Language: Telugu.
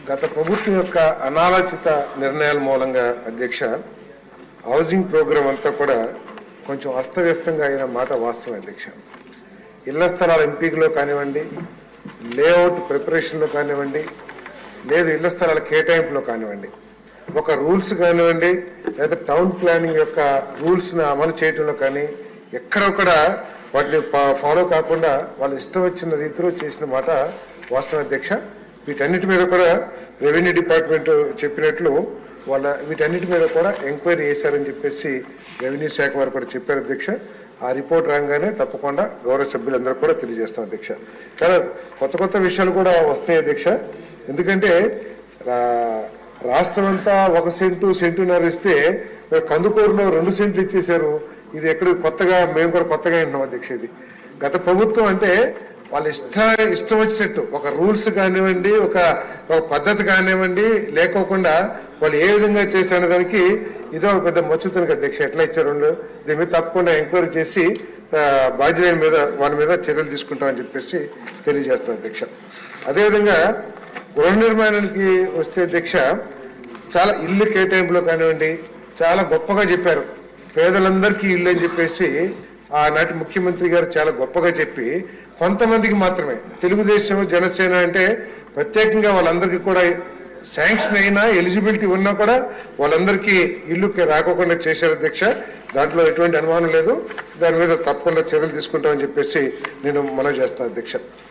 గత ప్రభుత్వం యొక్క అనాలోచిత నిర్ణయాల మూలంగా అధ్యక్ష హౌసింగ్ ప్రోగ్రాం అంతా కూడా కొంచెం అస్తవ్యస్తంగా అయిన మాట వాస్తవం అధ్యక్ష. ఇళ్ల స్థలాల ఎంపికలో కానివ్వండి, లేఅవుట్ ప్రిపరేషన్లో కానివ్వండి, లేదు ఇళ్ల స్థలాల కేటాయింపులో కానివ్వండి, ఒక రూల్స్ కానివ్వండి, లేదా టౌన్ ప్లానింగ్ యొక్క రూల్స్ని అమలు చేయడంలో కానీ ఎక్కడొక్కడ వాటిని ఫాలో కాకుండా వాళ్ళు ఇష్టం వచ్చిన రీతిలో చేసిన మాట వాస్తవం అధ్యక్ష. వీటన్నిటి మీద కూడా రెవెన్యూ డిపార్ట్మెంట్ చెప్పినట్లు వీటన్నిటి మీద కూడా ఎంక్వైరీ చేశారని చెప్పేసి రెవెన్యూ శాఖ వారు కూడా చెప్పారు అధ్యక్ష. ఆ రిపోర్ట్ రాగానే తప్పకుండా గౌరవ సభ్యులందరూ కూడా తెలియజేస్తాం అధ్యక్ష. చాలా కొత్త విషయాలు కూడా వస్తాయి అధ్యక్ష. ఎందుకంటే రాష్ట్రం అంతా 1 సెంటు సెంటున్నర ఇస్తే కందుకూరులో 2 సెంట్లు ఇచ్చేశారు. ఇది ఎక్కడ కొత్తగా మేము కూడా కొత్తగా వింటున్నాం అధ్యక్ష. ఇది గత ప్రభుత్వం అంటే వాళ్ళు ఇష్టం వచ్చినట్టు ఒక రూల్స్ కానివ్వండి, ఒక పద్ధతి కానివ్వండి లేకోకుండా వాళ్ళు ఏ విధంగా చేశారనే దానికి ఇదో ఒక పెద్ద మచ్చుతునికి అధ్యక్ష. ఎట్లా ఇచ్చారు దీని మీద తప్పకుండా ఎంక్వైరీ చేసి బాధ్యత మీద వాళ్ళ మీద చర్యలు తీసుకుంటామని చెప్పేసి తెలియజేస్తాం అధ్యక్ష. అదేవిధంగా గృహ నిర్మాణానికి వస్తే అధ్యక్ష, చాలా ఇల్లు కేటాయింపులో కానివ్వండి చాలా గొప్పగా చెప్పారు. పేదలందరికీ ఇల్లు అని చెప్పేసి ఆనాటి ముఖ్యమంత్రి గారు చాలా గొప్పగా చెప్పి కొంతమందికి మాత్రమే, తెలుగుదేశం జనసేన అంటే ప్రత్యేకంగా వాళ్ళందరికీ కూడా శాంక్షన్ అయినా ఎలిజిబిలిటీ ఉన్నా కూడా వాళ్ళందరికీ ఇల్లు రాకోకుండా చేశారు అధ్యక్ష. దాంట్లో ఎటువంటి అనుమానం లేదు. దాని మీద తప్పకుండా చర్యలు తీసుకుంటామని చెప్పేసి నేను మనవి చేస్తాను అధ్యక్ష.